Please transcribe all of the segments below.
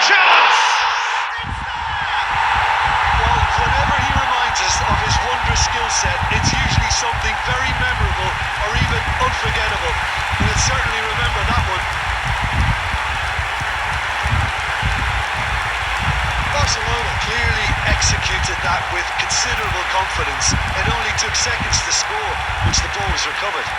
chance! Well, whenever he reminds us of his wondrous skill set, it's usually something very memorable or even unforgettable. We'll certainly remember that one. Barcelona clearly executed that with considerable confidence. It only took seconds to score once the ball was recovered.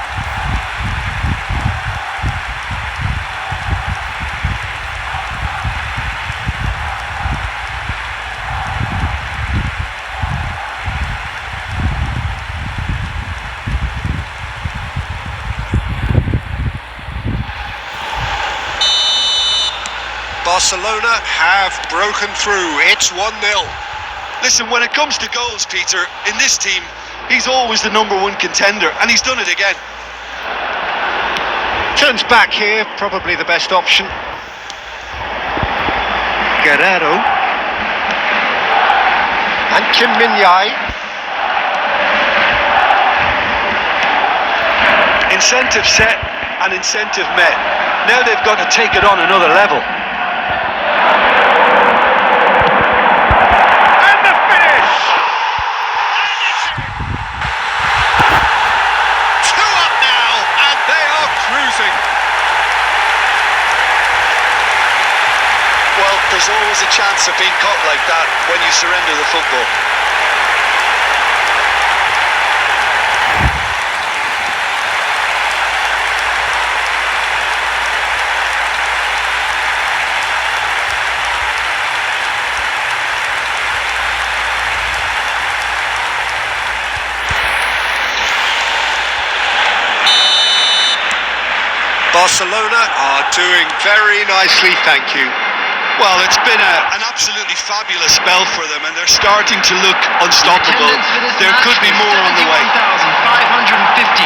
Barcelona have broken through. It's 1-0. Listen, when it comes to goals, Peter, in this team, he's always the #1 contender, and he's done it again. Turns back here, probably the best option. Guerrero. And Kim Min-jae. Incentive set and incentive met. Now they've got to take it on another level. Well, there's always a chance of being caught like that when you surrender the football. Barcelona are doing very nicely, thank you. Well, it's been an absolutely fabulous spell for them, and they're starting to look unstoppable. There could be more on the way. 550.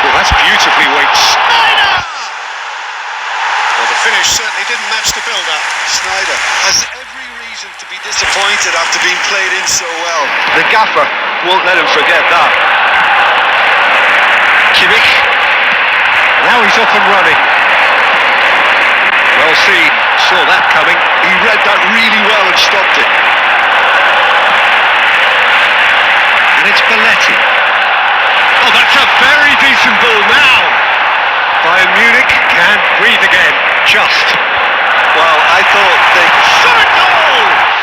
Well, that's beautifully weighted. Sneijder! Well, the finish certainly didn't match the build-up. Sneijder has every reason to be disappointed after being played in so well. The gaffer Won't let him forget that. Kimmich. Now he's off and running. Well seen, saw that coming. He read that really well and stopped it. And it's A.Belotti. Oh, that's a very decent ball now. Bayern Munich can't breathe again, just. Well, I thought they... Shot goal!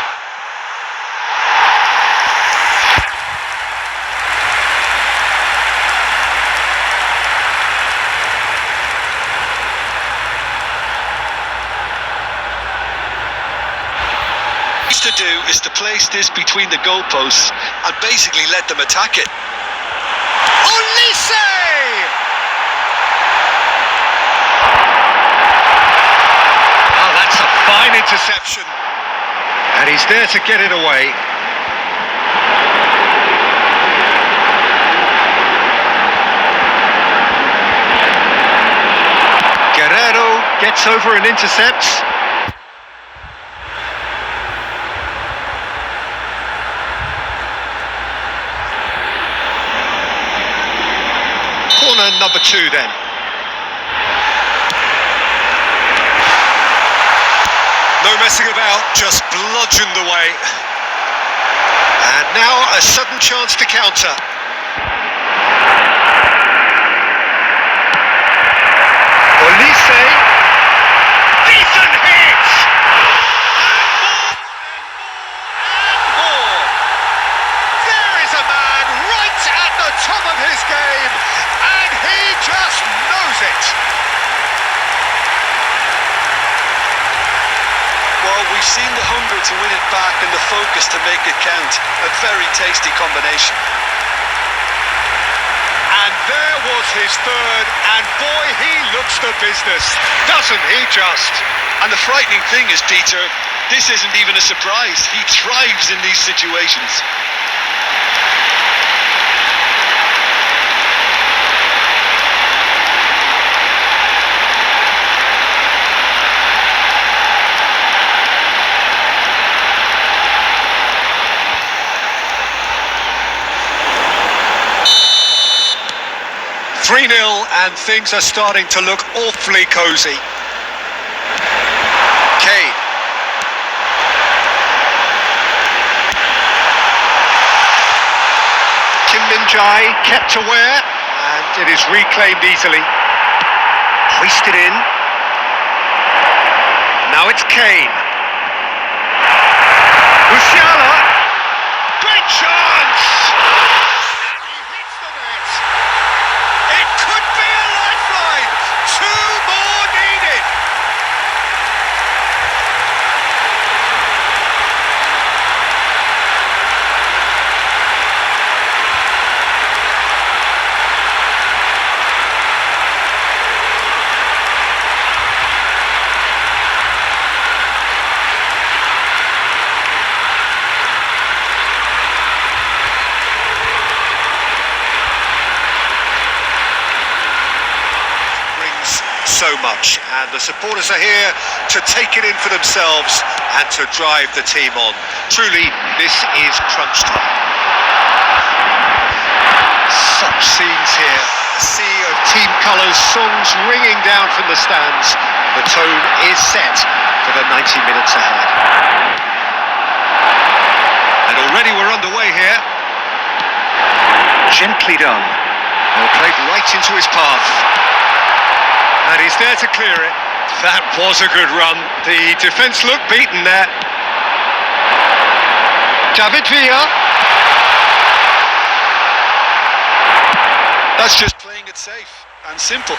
to do is to place this between the goalposts and basically let them attack it. M.Olise! Oh, that's a fine interception. And he's there to get it away. Guerrero gets over and intercepts. Corner number 2 then. No messing about, just bludgeoned away. And now a sudden chance to counter. M.Olise. Decent hit! And more. There is a man right at the top of his game, and he just knows it. Well, we've seen the hunger to win it back and the focus to make it count. A very tasty combination. And there was his third, and boy, he looks the business, doesn't he just? And the frightening thing is, Peter, this isn't even a surprise. He thrives in these situations. Three 3-0, and things are starting to look awfully cosy. Kane. Menjadi kept aware, and it is reclaimed easily. Hoisted in. Now it's Kane. Musiala. Great chance! And he hits the net. It could be a lifeline. Two more needed. So much, and the supporters are here to take it in for themselves and to drive the team on. Truly, this is crunch time. Such scenes here, a sea of team colours, songs ringing down from the stands. The tone is set for the 90 minutes ahead. And already we're underway here. Gently done. Well, played right into his path. And he's there to clear it. That was a good run. The defence looked beaten there. D.Villa. That's just playing it safe and simple.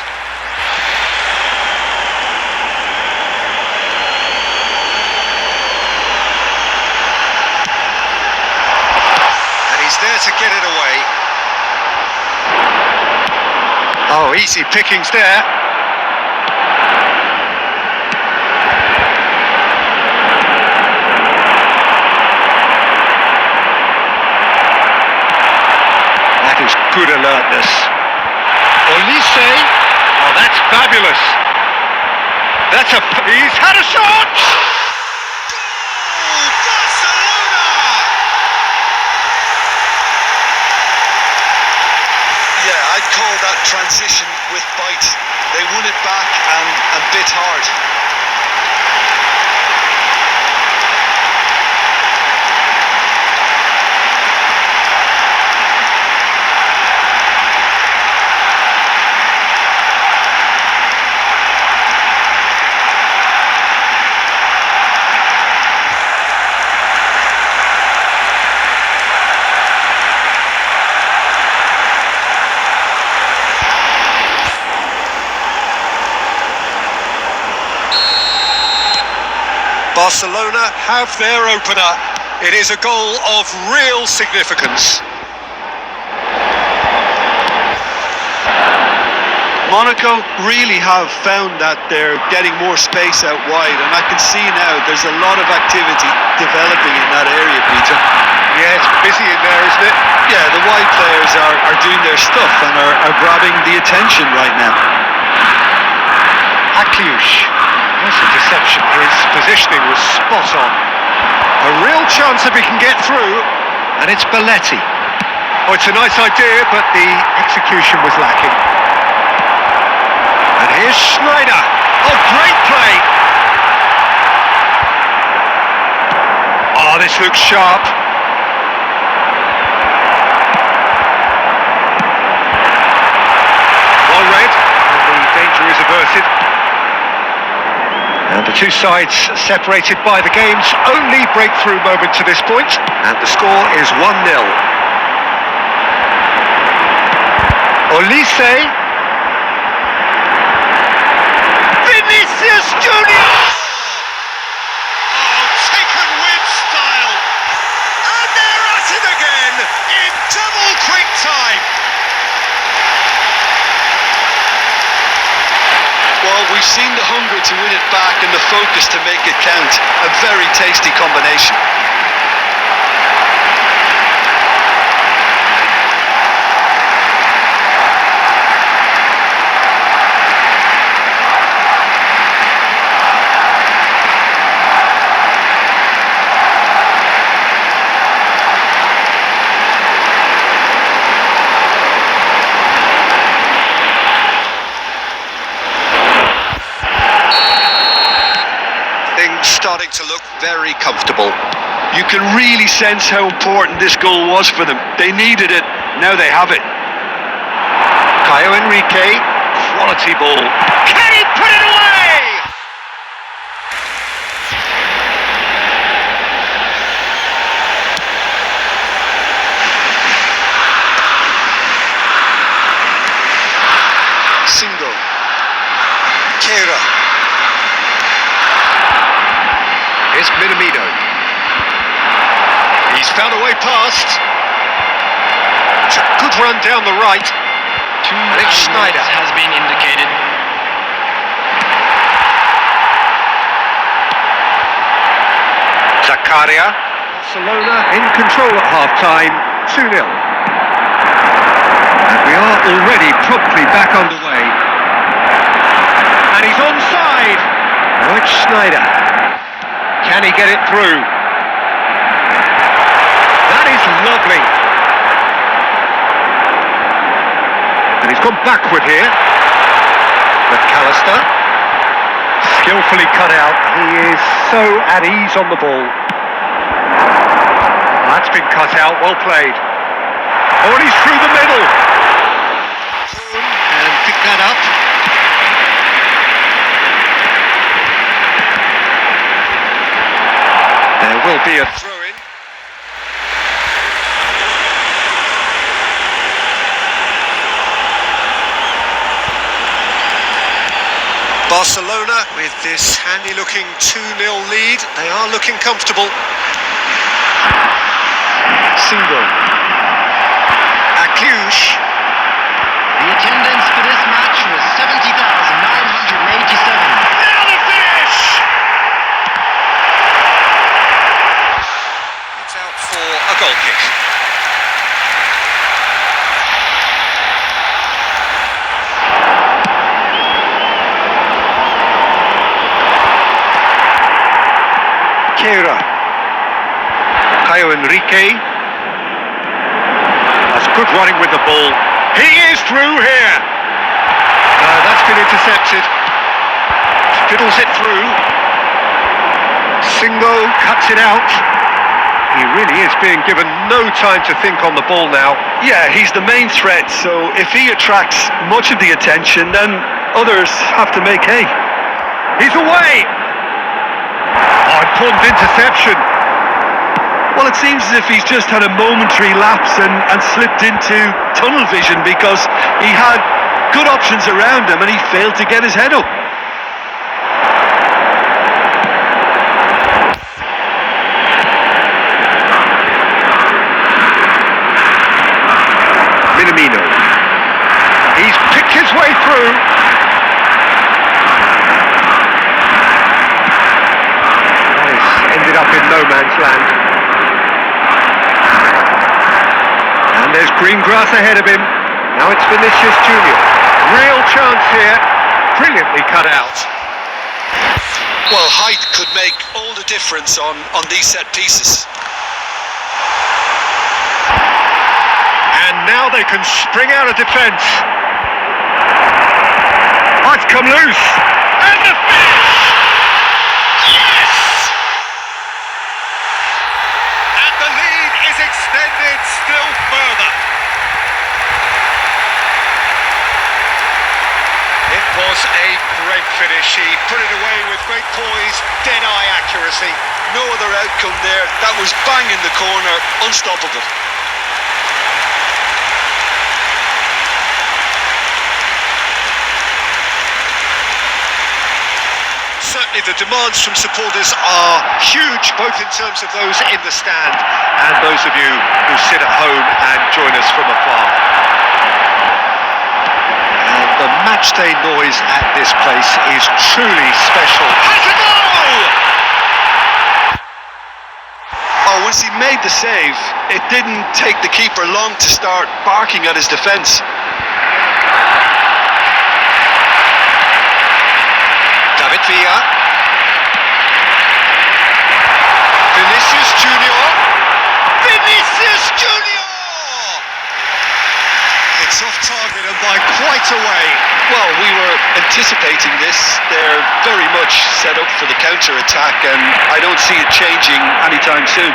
And he's there to get it away. Oh, easy pickings there. Good alertness. M.Olise. Oh, that's fabulous. He's had a shot! Goal! Barcelona! Yeah, I'd call that transition with bite. They won it back and bit hard. Barcelona have their opener. It is a goal of real significance. Monaco really have found that they're getting more space out wide, and I can see now there's a lot of activity developing in that area, Peter. Yeah, it's busy in there, isn't it? Yeah, the wide players are doing their stuff and are grabbing the attention right now. That's a deception. His positioning was spot on. A real chance that we can get through, and it's Belotti. Oh, it's a nice idea, but the execution was lacking. And here's Sneijder. Oh, great play! Oh, this looks sharp. Well read, and the danger is averted. And the two sides separated by the game's only breakthrough moment to this point, and the score is 1-0. M.Olise. Vinicius Junior! Oh, taken with style. And they're at it again in double quick time. Well, we've seen the hunger to win it back and the focus to make it count. A very tasty combination. starting to look very comfortable. You can really sense how important this goal was for them. They needed it, now they have it. Caio Henrique, quality ball. Can he put it away? Single. Kera. Here's Minamino. He's found a way past. It's a good run down the right. And it's Sneijder. Has been indicated. Zakaria. Barcelona in control at half-time, 2-0. And we are already promptly back underway. And he's onside. Now it's Sneijder. Can he get it through? That is lovely. And he's gone backward here. McAllister. Skillfully cut out. He is so at ease on the ball. That's been cut out. Well played. Oh, and he's through the middle. And pick that up. There will be a throw-in. Barcelona with this handy-looking 2-0 lead. They are looking comfortable. Single. Accuse. The attendance for this match was 70,987. Now the finish! It's out for a goal kick. Kera. Caio Henrique. That's good running with the ball. He is through here. No, that's been intercepted. Fiddles it through. Singo cuts it out. He really is being given no time to think on the ball now. Yeah, he's the main threat, so if he attracts much of the attention, then others have to make hay. He's away. Oh, important interception. Well, it seems as if he's just had a momentary lapse and slipped into tunnel vision because he had good options around him and he failed to get his head up. Minamino. He's picked his way through. That has ended up in no man's land. And there's green grass ahead of him. Now it's Vinicius Junior. Real chance here. Brilliantly cut out. Well, height could make all the difference on these set pieces. And now they can spring out of defence. Oh, it's come loose. And the finish! Yes! And the lead is extended still further. It was a great finish. He put it away with great poise, dead-eye accuracy. No other outcome there. That was bang in the corner, unstoppable. Certainly the demands from supporters are huge, both in terms of those in the stand and those of you who sit at home and join us from afar. And the matchday noise at this place is truly special. Has a goal! Oh, once he made the save, it didn't take the keeper long to start barking at his defence. Villa. Vinicius Junior. Vinicius Junior! It's off target and by quite a way. Well, we were anticipating this. They're very much set up for the counter-attack, and I don't see it changing anytime soon.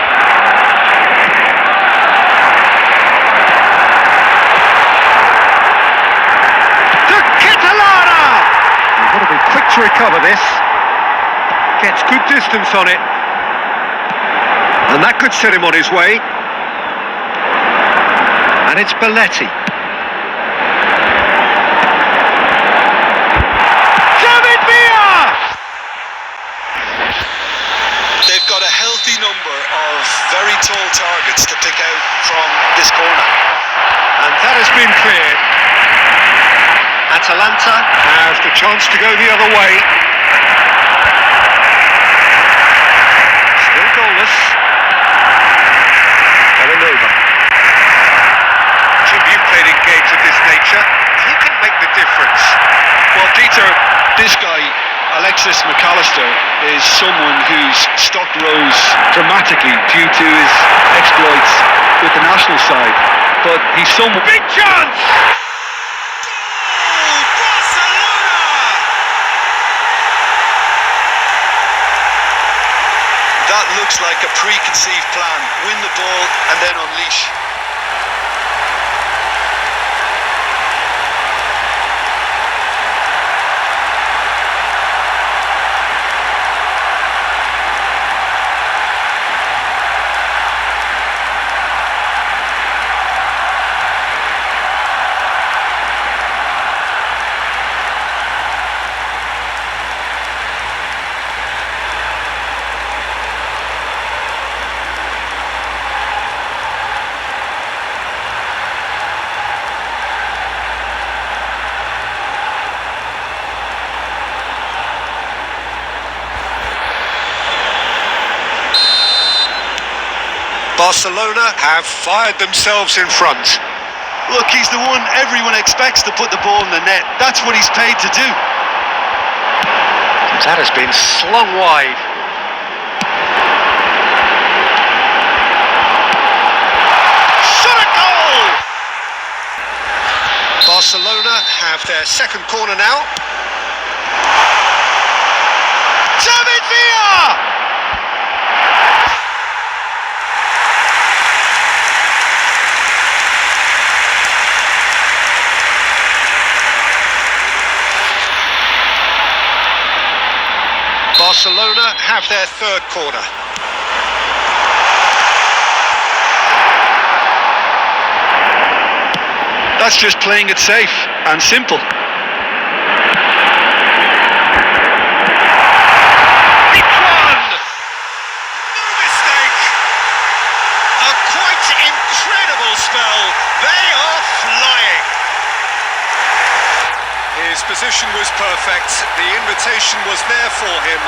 You've got to be quick to recover this. Gets good distance on it. And that could set him on his way. And it's Belotti. Villa! They've got a healthy number of very tall targets to pick out from this corner. And that has been cleared. Atalanta has the chance to go the other way. Still goalless. Over. Jim, you've played in games of this nature. Who can make the difference? Well, Peter, this guy, Alexis McAllister, is someone whose stock rose dramatically due to his exploits with the national side. But he's someone... Big chance! That looks like a preconceived plan. Win the ball and then unleash. Barcelona have fired themselves in front. Look, he's the one everyone expects to put the ball in the net. That's what he's paid to do. That has been slung wide. Shot a goal! Barcelona have their second corner now. Villa! Barcelona have their third corner. That's just playing it safe and simple. Big one! No mistake! A quite incredible spell. They are flying. His position was perfect, the invitation was there for him,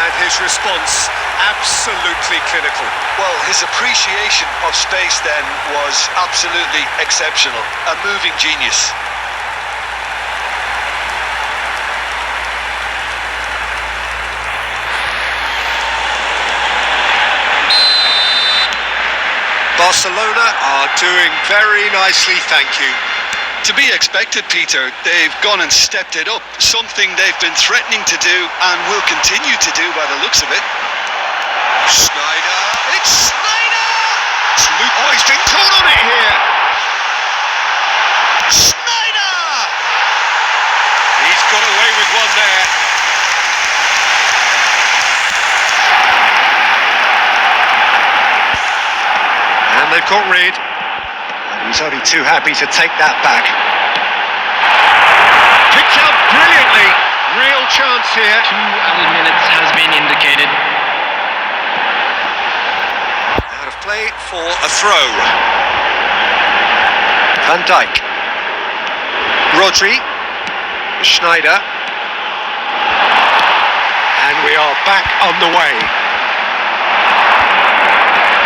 and his response absolutely clinical. Well, his appreciation of space then was absolutely exceptional. A moving genius. Barcelona are doing very nicely, thank you. To be expected, Peter. They've gone and stepped it up, something they've been threatening to do and will continue to do by the looks of it. Sneijder, it's Sneijder! Oh, he's been caught on it here. Sneijder! He's got away with one there. And they've got rid. He's only too happy to take that back. Picked up brilliantly. Real chance here. 2 added minutes has been indicated. Out of play for a throw. Van Dijk. Rodri. Sneijder. And we are back on the way.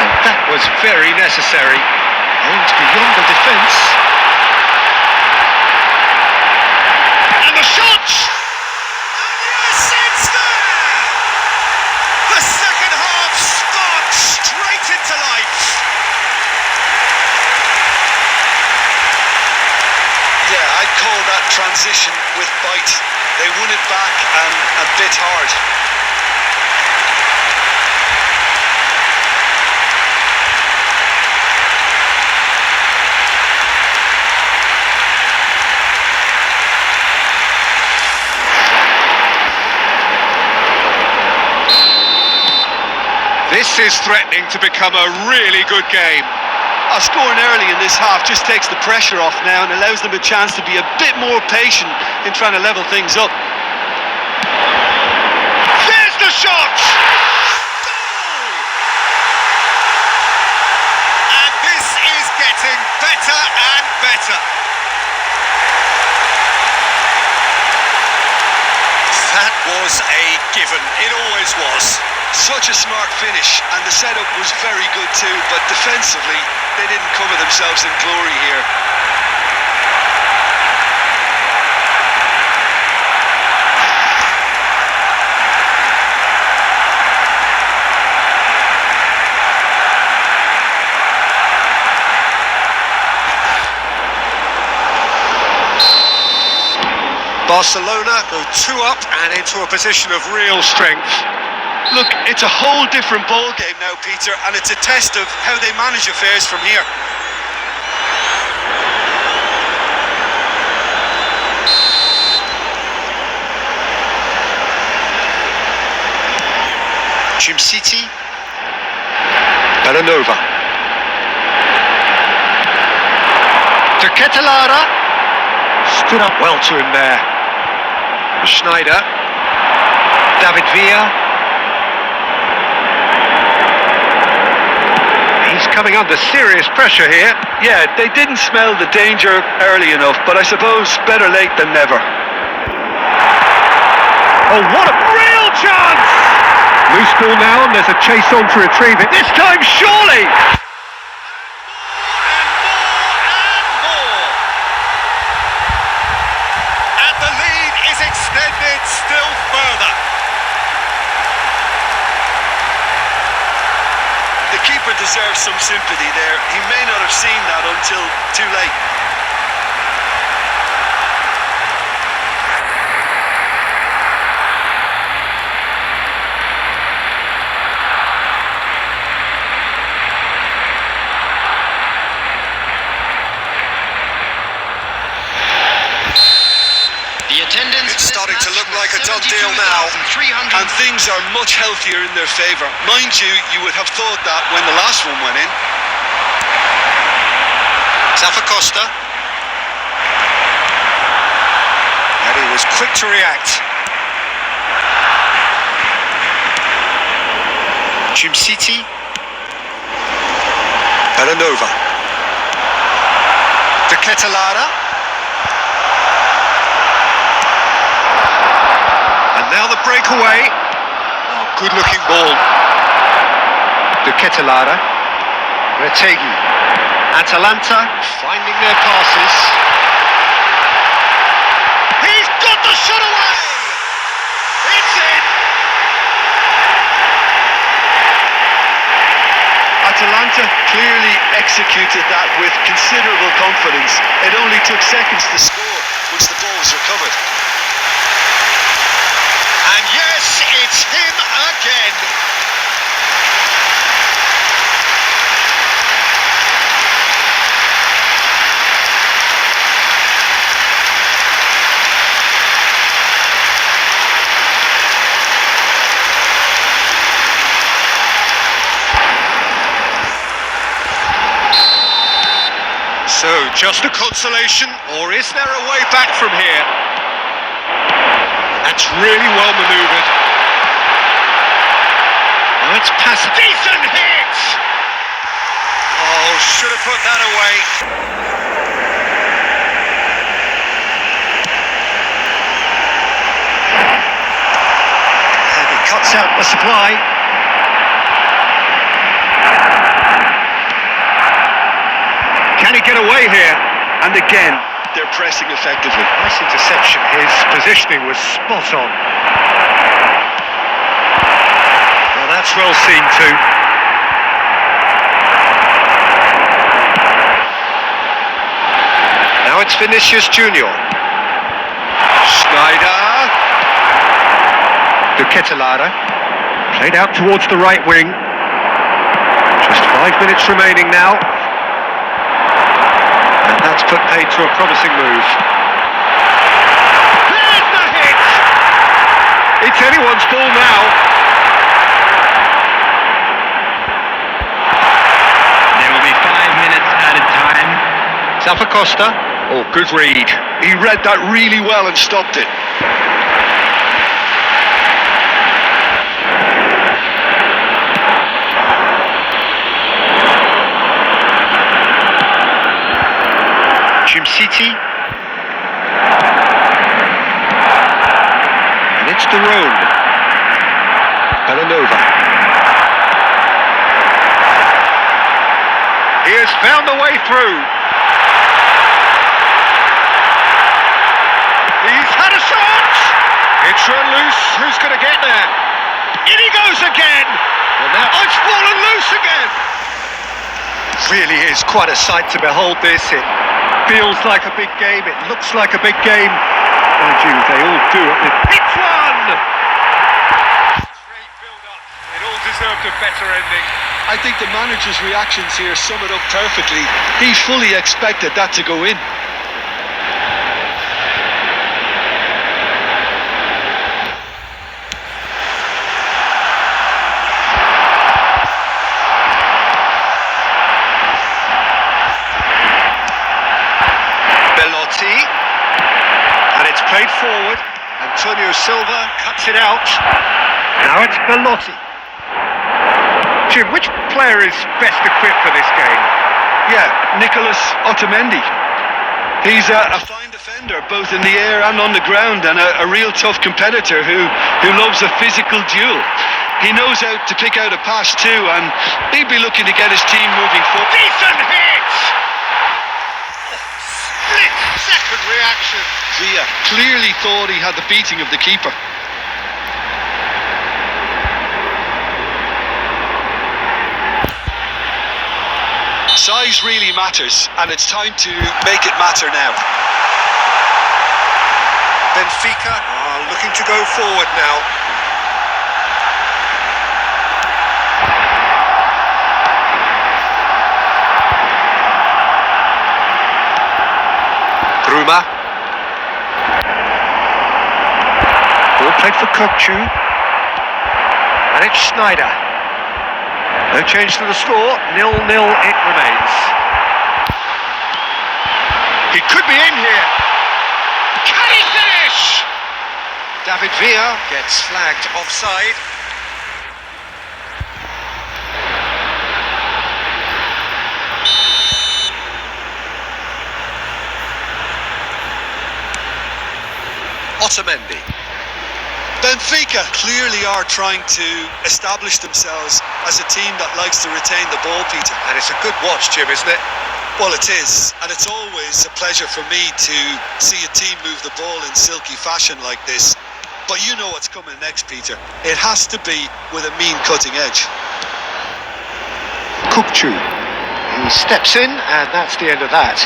And that was very necessary. Aimed beyond the defence. And the shot! And yes, it's there! The second half sparked straight into life. Yeah, I'd call that transition with bite. They won it back and bit hard. This is threatening to become a really good game. Scoring early in this half just takes the pressure off now and allows them a chance to be a bit more patient in trying to level things up. There's the shot! Goal! And this is getting better and better. That was a given. It always was. Such a smart finish, and the setup was very good too, but defensively they didn't cover themselves in glory here. Barcelona go 2 up and into a position of real strength. Look, it's a whole different ball game now, Peter, and it's a test of how they manage affairs from here. City, Bellanova, De Ketelaere, stood up well to him there. Sneijder, D.Villa. He's coming under serious pressure here. Yeah, they didn't smell the danger early enough, but I suppose better late than never. Oh, what a real chance! Loose ball now, and there's a chase on to retrieve it. This time, surely! And the lead is extended still further. The keeper deserves some sympathy there. He may not have seen that until too late. It's starting to look like a done deal now, and things are much healthier in their favour. Mind you, you would have thought that when the last one went in. Costa. And he was quick to react. City, Bellanova, De Ketelaere. Now the breakaway. Oh, good-looking ball. De Ketelaere. M.Rategui. Atalanta finding their passes. He's got the shot away! It's in! Atalanta clearly executed that with considerable confidence. It only took seconds to score once the ball was recovered. And yes, it's him again. So, just a consolation, or is there a way back from here? That's really well manoeuvred. Oh, it's past. Decent hit! Oh, should have put that away. And he cuts out the supply. Can he get away here? And again, they're pressing effectively. Nice interception. His positioning was spot on. Well, that's well seen too. Now it's Vinicius Junior. Sneijder. De Ketelaere. Played out towards the right wing. Just 5 minutes remaining now. And that's put paid to a promising move. There's the hit! It's anyone's ball now. Costa. Oh, good read. He read that really well and stopped it. City. And it's Daron. Belanova. He has found the way through. He's had a shot. It's run loose. Who's going to get there? In he goes again. And now it's fallen loose again. Really is quite a sight to behold this. It feels like a big game. It looks like a big game. Oh, gee, they all do it. It's one! Great build-up. It all deserved a better ending. I think the manager's reactions here sum it up perfectly. He fully expected that to go in. And it's played forward. Antonio Silva cuts it out. Now it's A.Belotti. Jim, which player is best equipped for this game? Yeah, Nicolas Otamendi. He's a fine defender, both in the air and on the ground, and a real tough competitor who loves a physical duel. He knows how to pick out a pass too, and he'd be looking to get his team moving forward. Decent hit! Split-second reaction. Villa clearly thought he had the beating of the keeper. Size really matters, and it's time to make it matter now. Benfica are looking to go forward now. Bruma. Ball played for Kokchu. And it's Sneijder. No change to the score, 0-0 it remains. He could be in here. Can he finish? David Villa gets flagged offside. Otamendi. Benfica clearly are trying to establish themselves as a team that likes to retain the ball, Peter. And it's a good watch, Jim, isn't it? Well, it is, and it's always a pleasure for me to see a team move the ball in silky fashion like this. But you know what's coming next, Peter. It has to be with a mean cutting edge. Kokchu. He steps in, and that's the end of that.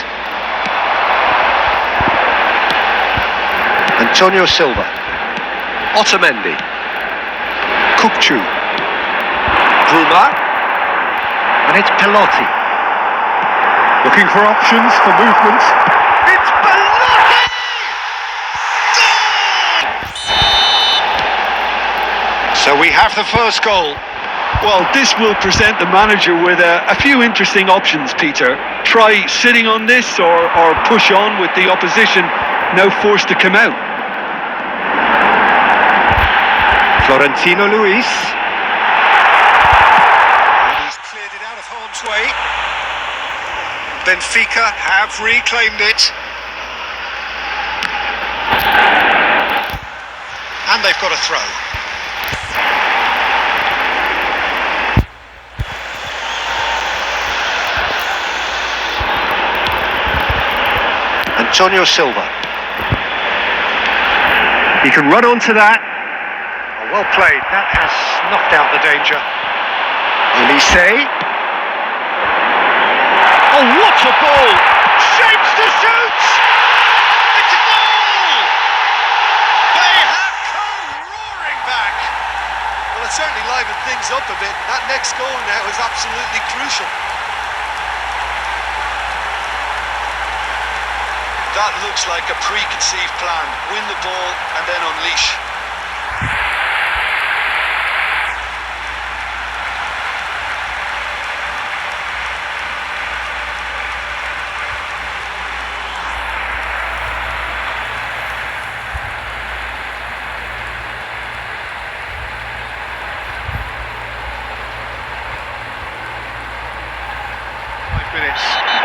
Antonio Silva. Otamendi. Kokchu. Bruma. And it's A.Belotti. Looking for options for movement. It's A.Belotti! So we have the first goal. Well, this will present the manager with a few interesting options, Peter. Try sitting on this or push on with the opposition now forced to come out. Florentino Luis. And he's cleared it out of harm's way. Benfica have reclaimed it. And they've got a throw. Antonio Silva. He can run onto that. Oh, well played. That has snuffed out the danger. M.Olise. Oh, what a ball! Shapes to shoot! It's a goal! They have come roaring back. Well, it certainly livened things up a bit. That next goal now is absolutely crucial. That looks like a preconceived plan. Win the ball and then unleash.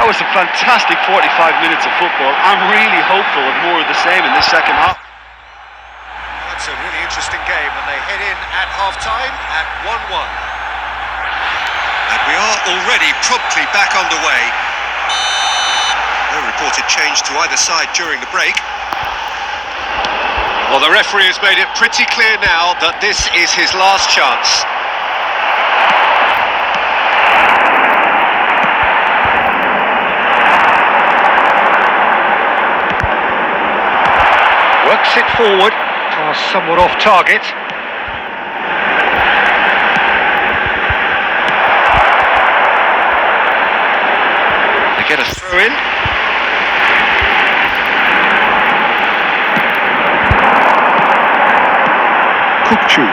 That was a fantastic 45 minutes of football. I'm really hopeful of more of the same in this second half. That's a really interesting game, and they head in at half-time at 1-1. And we are already promptly back underway. No reported change to either side during the break. Well, the referee has made it pretty clear now that this is his last chance. Works it forward, somewhat off target. They get a throw in. Kukçu.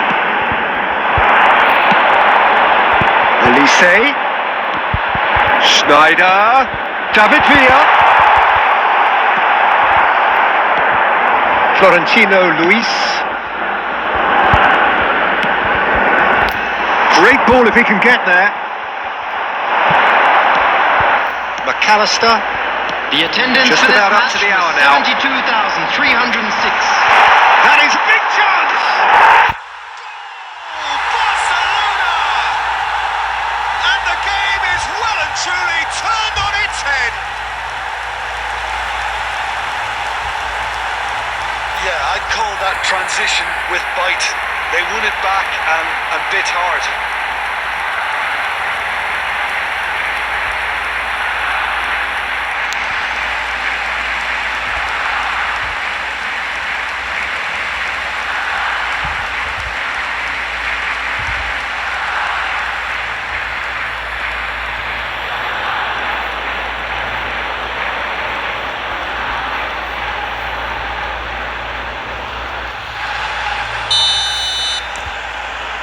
Olise. Sneijder. D.Villa. Florentino Luis. Great ball if he can get there. McAllister. The attendance Just for this about up match to the hour now. 72,306. That is a big chance! Barcelona! And the game is well and truly turned on its head. Yeah, I'd call that transition with bite. They won it back and bit hard.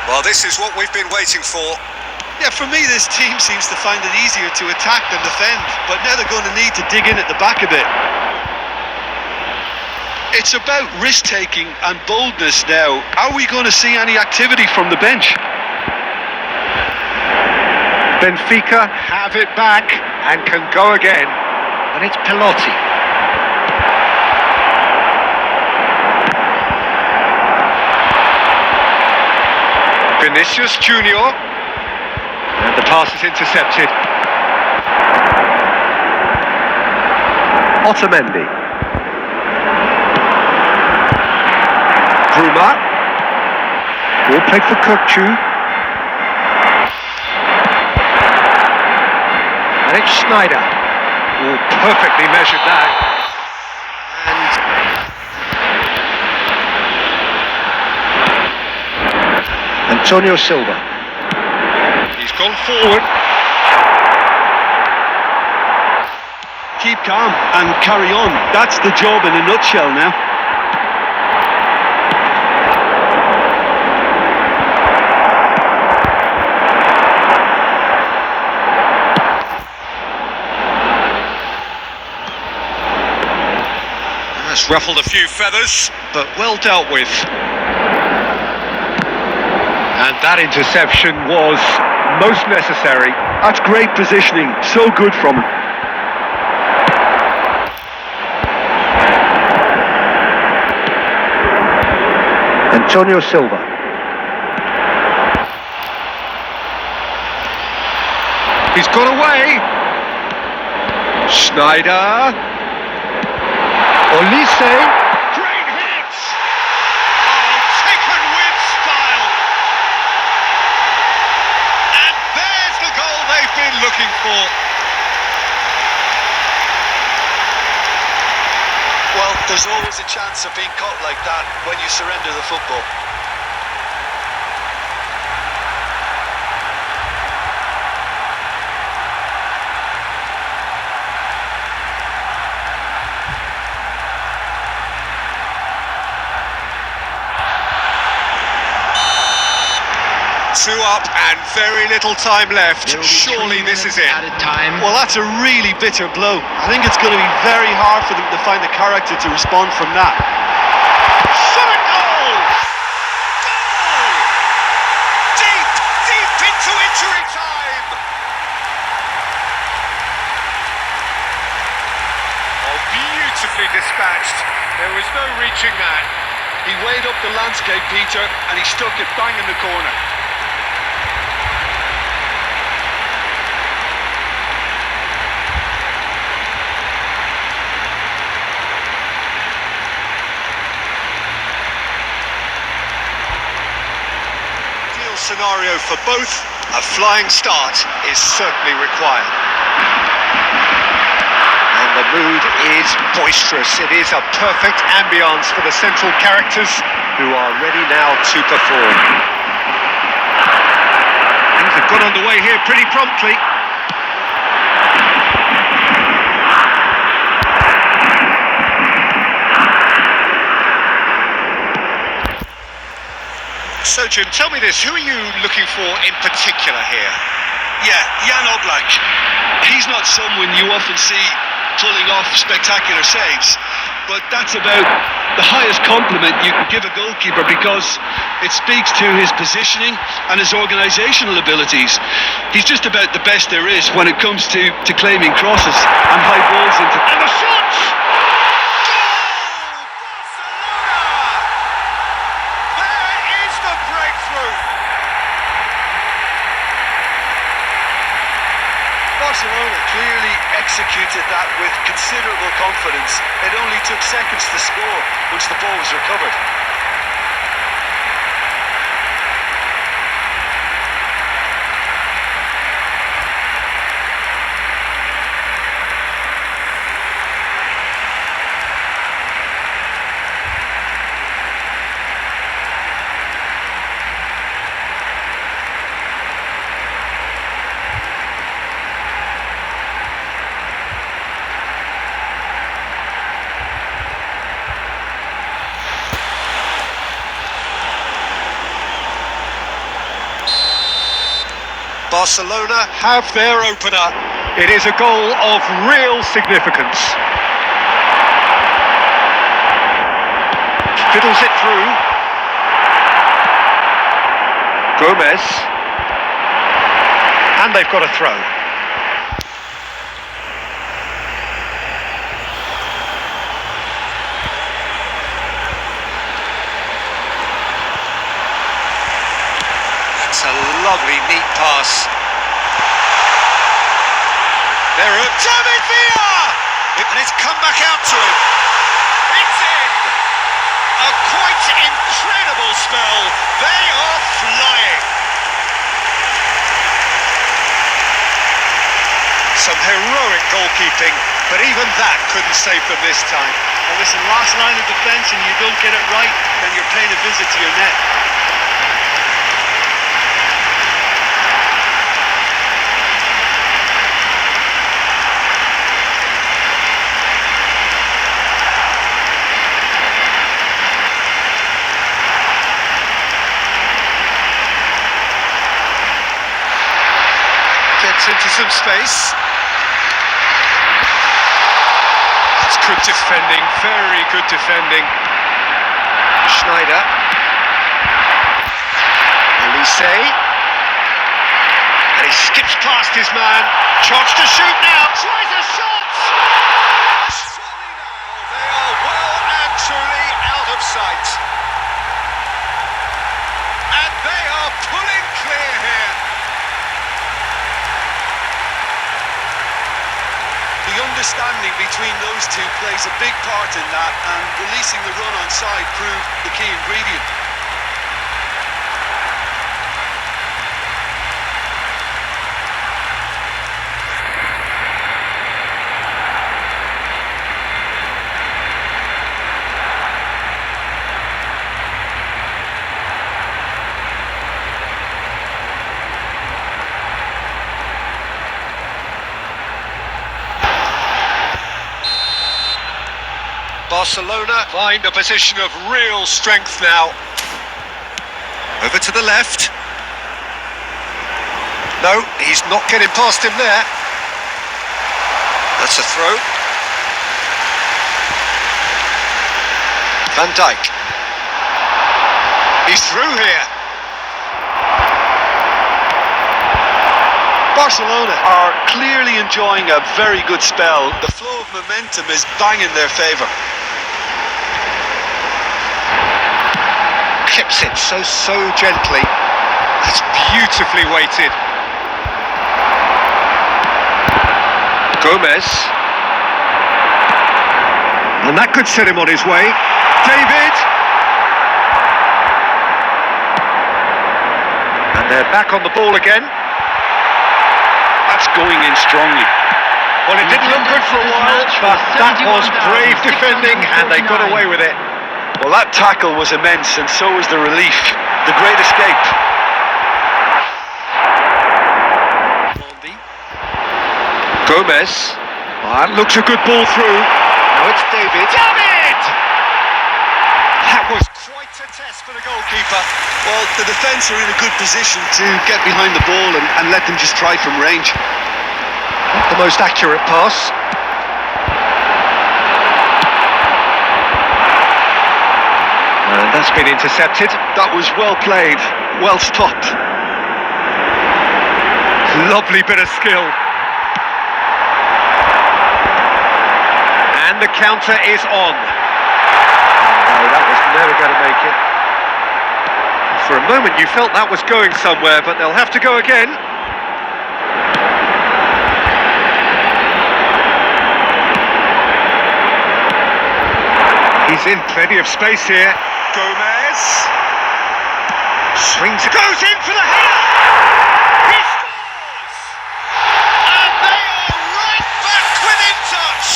Well, this is what we've been waiting for. Yeah, for me, this team seems to find it easier to attack than defend, but now they're going to need to dig in at the back a bit. It's about risk-taking and boldness now. Are we going to see any activity from the bench? Benfica have it back and can go again. And it's A.Belotti. Vinicius Junior. And the pass is intercepted. Otamendi. Bruma. Ball played for Kukçu. And it's Sneijder. Oh, perfectly measured that. And Antonio Silva. He's gone forward. Keep calm and carry on. That's the job in a nutshell now. That's ruffled a few feathers, but well dealt with. And that interception was most necessary. That's great positioning, so good from him. Antonio Silva. He's got away. Sneijder. M.Olise. Great hit! Oh, taken with style. And there's the goal they've been looking for. Well, there's always a chance of being caught like that when you surrender the football. Two up and very little time left. Surely this is it. Added time. Well, that's a really bitter blow. I think it's going to be very hard for them to find the character to respond from that. Shot a goal! Goal! Deep, deep into injury time! dispatched. There was no reaching that. He weighed up the landscape, Peter, and he stuck it bang in the corner. Ideal scenario for both. A flying start is certainly required. And the mood is boisterous. It is a perfect ambience for the central characters who are ready now to perform. Things have got underway here pretty promptly. So, Jim, tell me this, who are you looking for in particular here? Yeah, Jan Oblak. He's not someone you often see pulling off spectacular saves, but that's about the highest compliment you can give a goalkeeper, because it speaks to his positioning and his organisational abilities. He's just about the best there is when it comes to claiming crosses and high balls into... And the shot! Barcelona clearly executed that with considerable confidence. It only took seconds to score once the ball was recovered. Barcelona have their opener. It is a goal of real significance. Fiddles it through. Gomez. And they've got a throw. That's a lovely, neat pass. There are D.Villa! And it's come back out to him. It's in! A quite incredible spell. They are flying. Some heroic goalkeeping, but even that couldn't save them this time. Well, listen, last line of defence, and you don't get it right, then you're paying a visit to your net. Into some space. That's good defending, very good defending. Sneijder. M.Olise. And he skips past his man. Chance to shoot now. Tries a shot. Surely now they are well and truly out of sight. And they are pulling clear here. The understanding between those two plays a big part in that, and releasing the run on side proved the key ingredient. Barcelona find a position of real strength now. Over to the left. No, he's not getting past him there. That's a throw. Van Dijk. He's through here. Barcelona are clearly enjoying a very good spell. The flow of momentum is bang in their favour. Clips it so gently. That's beautifully weighted. Gomez. And that could set him on his way. David. And they're back on the ball again. That's going in strongly. Well, it didn't look good for a while, but that was brave defending and they got away with it. Well, that tackle was immense, and so was the relief. The great escape. Gomez. Oh, that looks a good ball through. Now it's David. David! That was quite a test for the goalkeeper. Well, the defence are in a good position to get behind the ball and let them just try from range. Not the most accurate pass. And that's been intercepted. That was well played, well stopped. Lovely bit of skill. And the counter is on. No, that was never going to make it. For a moment you felt that was going somewhere, but they'll have to go again. He's in plenty of space here. Gomez swings, goes in for the header. He scores, and they are right back within touch.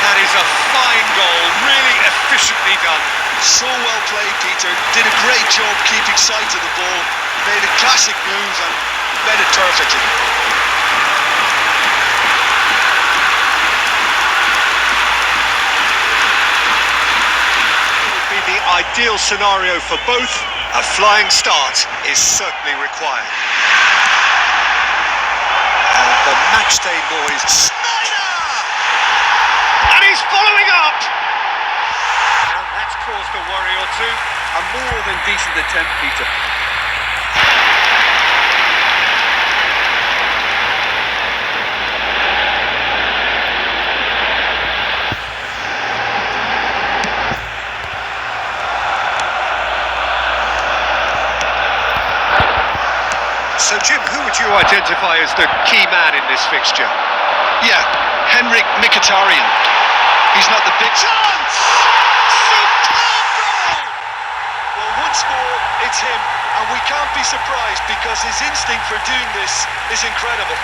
That is a fine goal, really efficiently done. So well played, Peter. Did a great job keeping sight of the ball. Made a classic move and read it perfectly. The ideal scenario for both. A flying start is certainly required. And the matchday boys. Sneijder! And he's following up! And that's caused a worry or two. A more than decent attempt, Peter. So Jim, who would you identify as the key man in this fixture? Yeah, Henrik Mkhitaryan. He's not the big chance! Superb goal! Well, once more, it's him, and we can't be surprised because his instinct for doing this is incredible.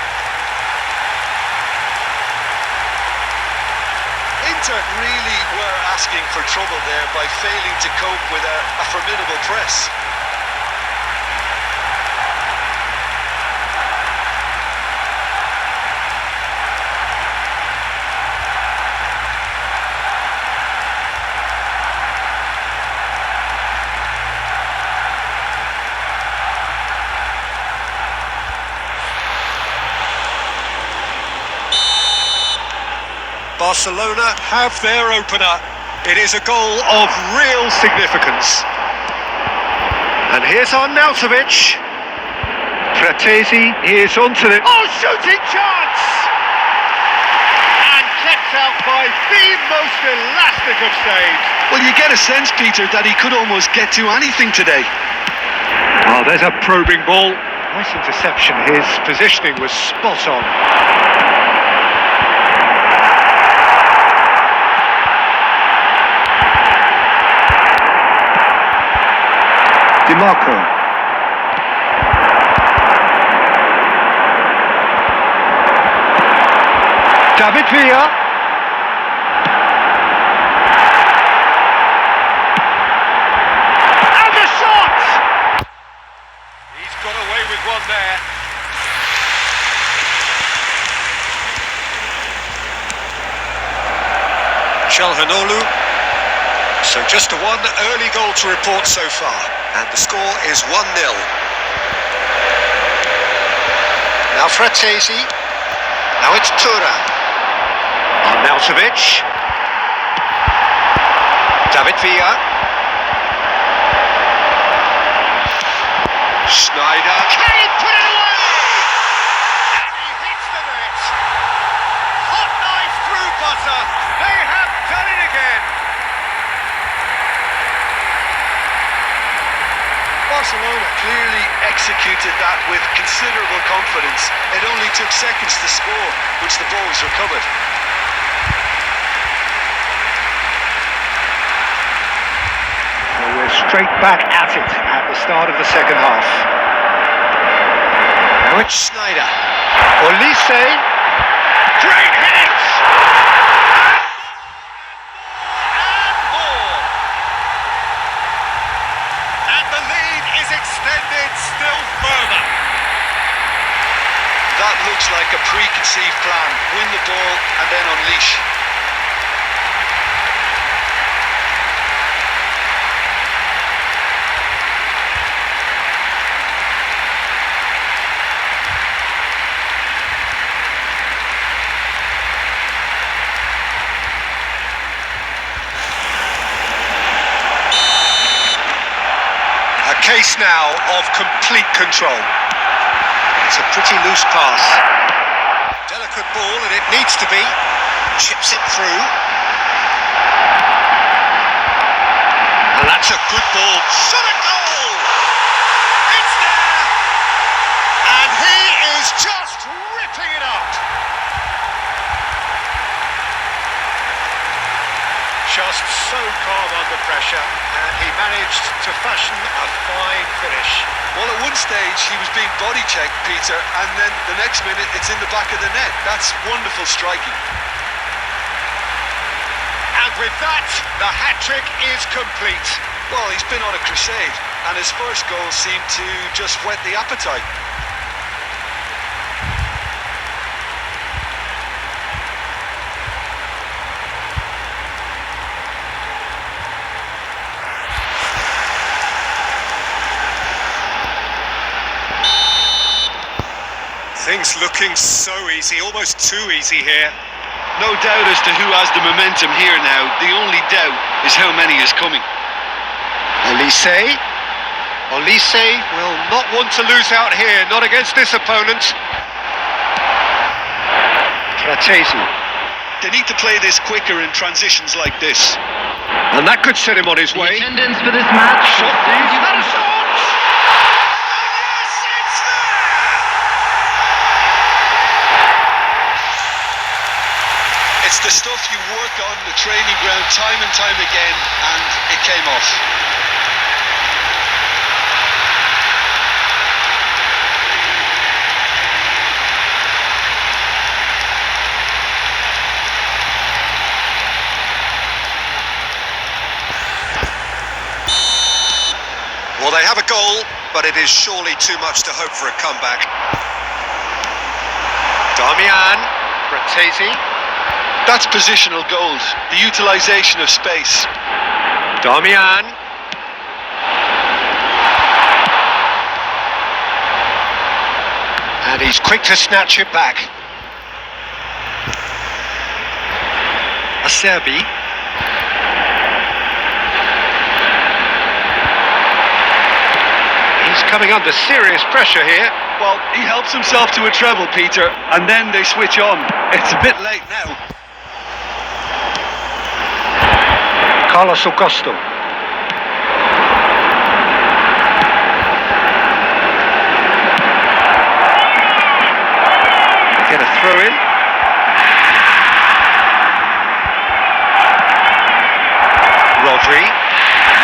Inter really were asking for trouble there by failing to cope with a formidable press. Barcelona have their opener. It is a goal of real significance. And here's Arnautovic. Fratesi is onto the... Oh, shooting chance! And kept out by the most elastic of saves. Well, you get a sense, Peter, that he could almost get to anything today. Oh, there's a probing ball. Nice interception. His positioning was spot on. Monaco. D.Villa. And the shot! He's got away with one there. Çalhanoğlu. So just a one early goal to report so far. And the score is 1-0. Now Fratesi. Now it's M.Thuram. Arnautovic. D.Villa. Sneijder. Can he put it away? And he hits the net. Hot knife through butter. They have done it again. Barcelona clearly executed that with considerable confidence. It only took seconds to score, which the ball was recovered. Well, we're straight back at it at the start of the second half. Now it's Sneijder. M.Olise. Great hit! And more. And the lead is extended still further. That looks like a preconceived plan. Win the ball and then unleash. A case now of complete control. It's a pretty loose pass. Delicate ball, and it needs to be. Chips it through. And that's a good ball. Shot a goal! It's there! And he is just ripping it up. Just so calm under pressure, and he managed to fashion a fine finish. Well, at one stage he was being body checked, Peter, and then the next minute it's in the back of the net. That's wonderful striking. And with that, the hat-trick is complete. Well, he's been on a crusade, and his first goal seemed to just whet the appetite. Things looking so easy, almost too easy here. No doubt as to who has the momentum here now. The only doubt is how many is coming. M.Olise. M.Olise will not want to lose out here, not against this opponent. M.Rategui. They need to play this quicker in transitions like this. And that could set him on his way. Attendance for this match. Shot, is that a shot? It's the stuff you work on the training ground time and time again, and it came off. Well, they have a goal, but it is surely too much to hope for a comeback. M.Rategui. That's positional gold, the utilisation of space. M.Olise. And he's quick to snatch it back. Acerbi. He's coming under serious pressure here. Well, he helps himself to a treble, Peter, and then they switch on. It's a bit late now. Carlos Augusto. Get a throw in. Rodri.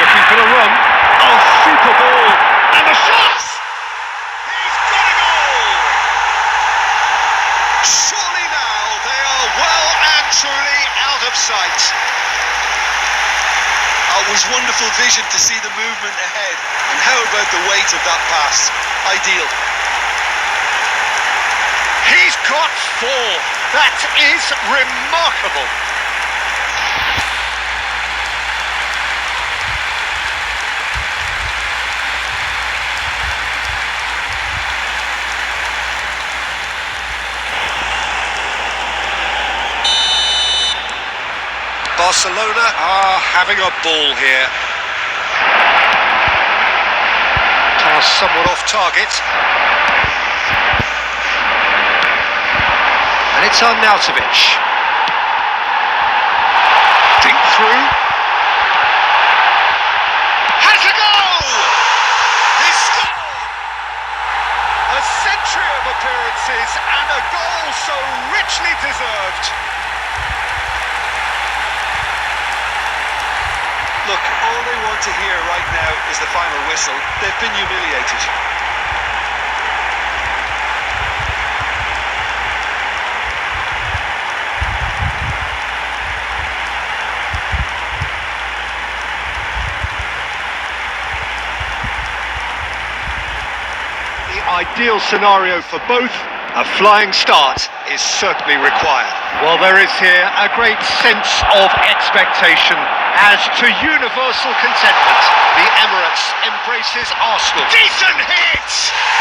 Looking for the run. Oh, super ball. And the shots! He's got a goal! Surely now they are well and truly out of sight. It was wonderful vision to see the movement ahead, and how about the weight of that pass? Ideal. He's got 4. That is remarkable. Barcelona are having a ball here. was somewhat off target. And it's Arnautovic. Deep through. Has a goal! He scored! A century of appearances and a goal so richly deserved. Look, all they want to hear right now is the final whistle. They've been humiliated. The ideal scenario for both, a flying start, is certainly required. Well, there is here a great sense of expectation. As to universal contentment, the Emirates embraces Arsenal. Decent hit!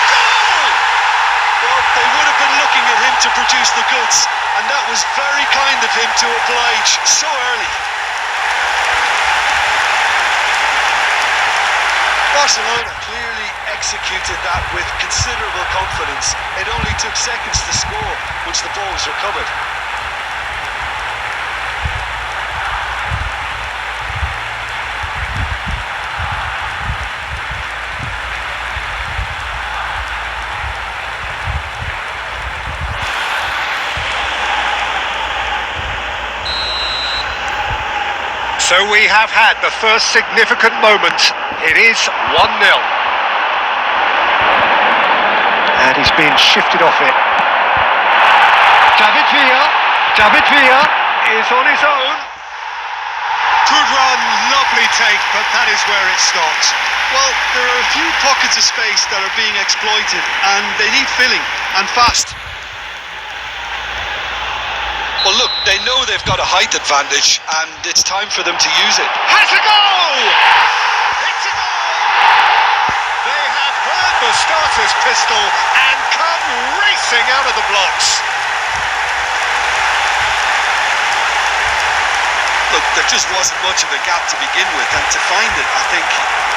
Goal! Well, they would have been looking at him to produce the goods, and that was very kind of him to oblige so early. Barcelona clearly executed that with considerable confidence. It only took seconds to score once the ball was recovered. So we have had the first significant moment. It is 1-0. And he's been shifted off it. David Villa is on his own. Good run, lovely take, but that is where it stopped. Well, there are a few pockets of space that are being exploited, and they need filling, and fast. Well, look, they know they've got a height advantage, and it's time for them to use it. Has a goal! It's a goal! They have heard the starter's pistol and come racing out of the blocks. Look, there just wasn't much of a gap to begin with, and to find it, I think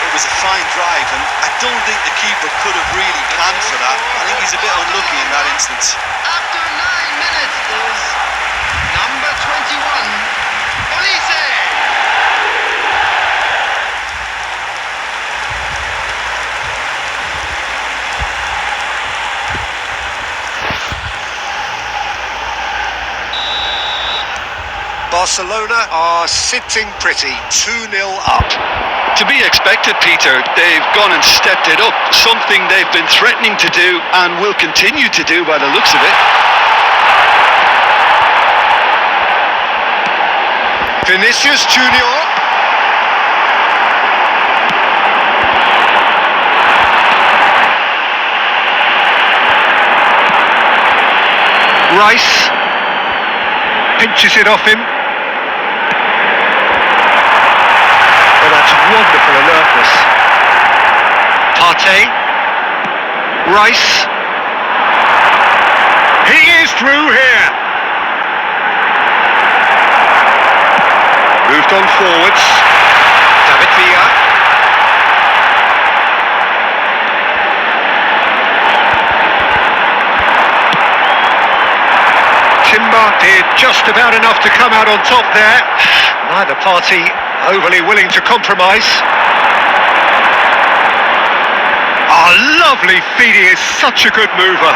it was a fine drive, and I don't think the keeper could have really planned for that. I think he's a bit unlucky in that instance. After 9 minutes is number 21, M.Olise. Barcelona are sitting pretty, 2-0 up. To be expected, Peter. They've gone and stepped it up, something they've been threatening to do and will continue to do by the looks of it. Vinicius Junior. Rice pinches it off him. Oh, that's wonderful alertness. Partey. Rice. He is through here. Moved on forwards. David Villa. Timber did just about enough to come out on top there. Neither party overly willing to compromise. Lovely feed. He is such a good mover.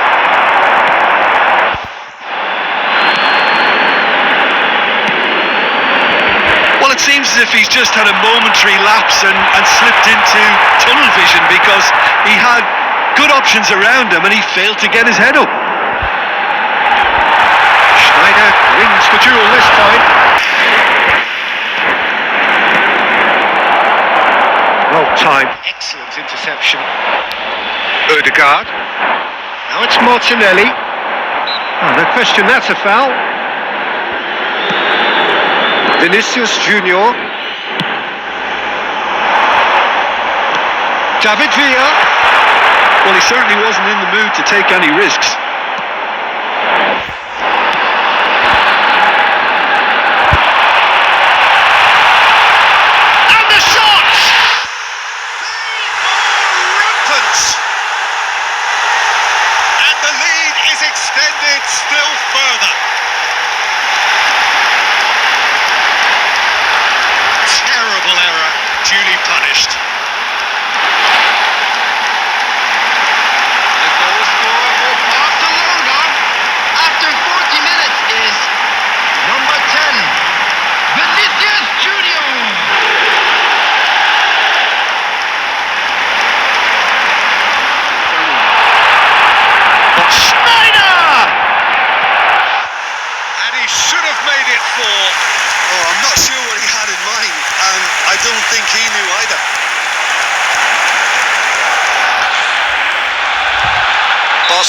Well, it seems as if he's just had a momentary lapse and slipped into tunnel vision, because he had good options around him and he failed to get his head up. Schneider wins the duel this time. Well timed. Excellent interception. Odegaard. Now it's Martinelli. Oh, no question that's a foul. Vinicius Junior. David Villa. Well, he certainly wasn't in the mood to take any risks. And the shot! They are rampant!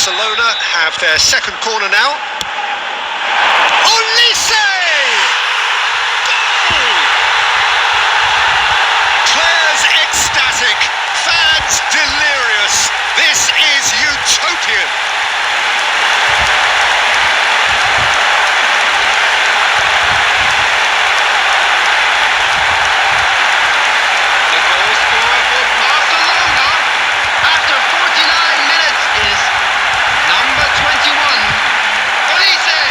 Barcelona have their second corner now. Olise! Goal! Players ecstatic, fans delirious. This is utopian. The goal scorer for Barcelona after 49 minutes is number 21, Olise.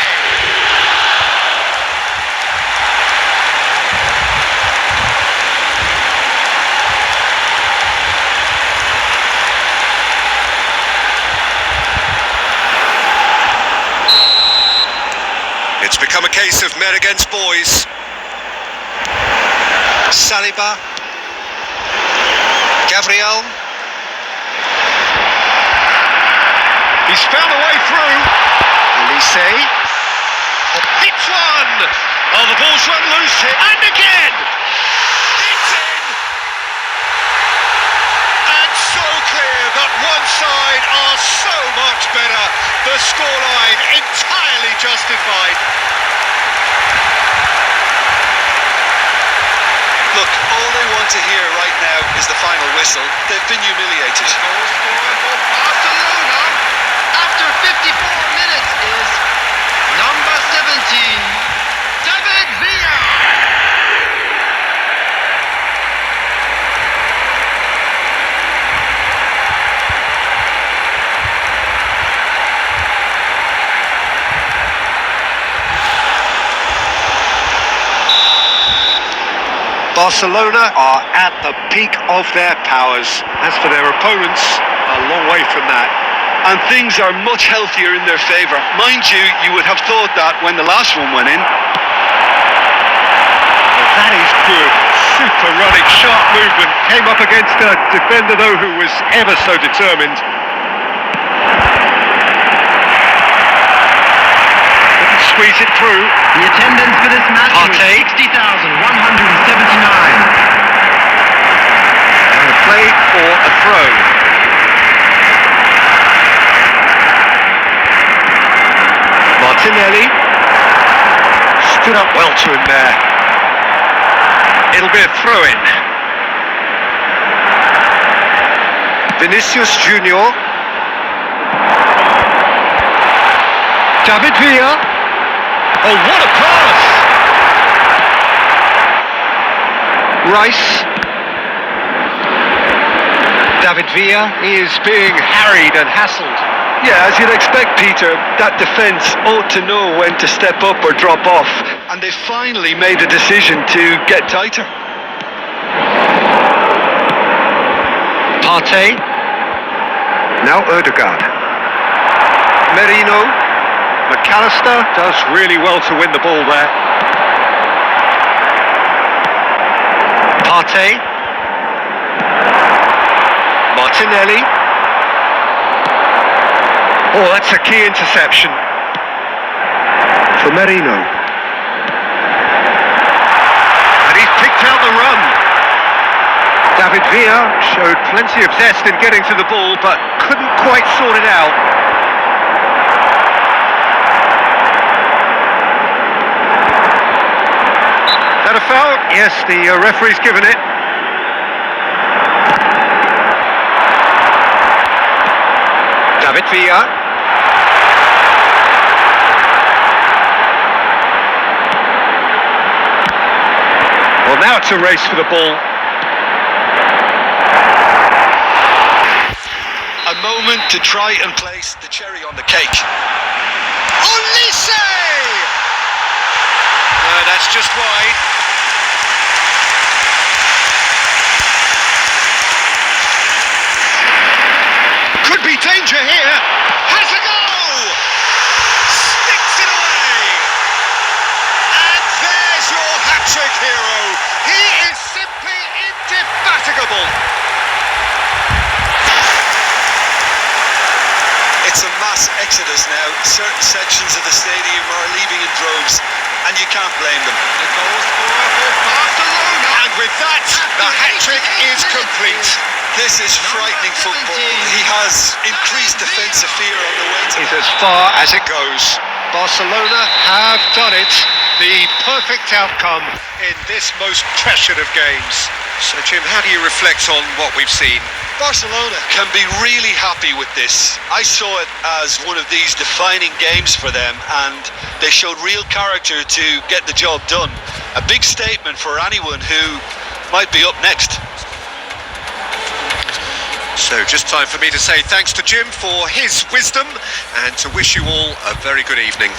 It's become a case of men against boys. Saliba. Gabriel. He's found a way through. Olise. Hits one. Oh, the ball's run loose here. And again. It's in! And so clear that one side are so much better. The scoreline entirely justified. Look, all they want to hear right now is the final whistle. They've been humiliated. Goal scorer for Barcelona after 54 minutes is number 17, D.Villa. Barcelona are at the peak of their powers. As for their opponents, a long way from that. And things are much healthier in their favour. Mind you, you would have thought that when the last one went in. Well, that is good. Super running, sharp movement. Came up against a defender, though, who was ever so determined. Didn't squeeze it through. The attendance for this match was 60,179. And a play for a throw. Martinelli stood up well to him there. It'll be a throw-in. Vinicius Junior. Villa. Oh, what a pass! Rice. Villa is being harried and hassled. Yeah, as you'd expect, Peter, that defence ought to know when to step up or drop off. And they finally made the decision to get tighter. Partey. Now Ødegaard. Merino. McAllister does really well to win the ball there. Partey. Martinelli. Oh, that's a key interception for Merino. And he's picked out the run. Villa showed plenty of zest in getting to the ball, but couldn't quite sort it out. Is that a foul? Yes, the referee's given it. Villa. Well, now it's a race for the ball. A moment to try and place the cherry on the cake. Olise! No, that's just wide. Could be danger here. Has a goal! Sticks it away! And there's your hat-trick hero. He is simply indefatigable. It's a mass exodus now. Certain sections of the stadium are leaving in droves, and you can't blame them. The goal scorer for Barcelona. And with that, the hat-trick is complete. This is frightening football. He has increased defensive fear on the way to... Is as far as it goes. Barcelona have done it. The perfect outcome in this most pressured of games. So, Jim, how do you reflect on what we've seen? Barcelona can be really happy with this. I saw it as one of these defining games for them, and they showed real character to get the job done. A big statement for anyone who might be up next. So just time for me to say thanks to Jim for his wisdom and to wish you all a very good evening.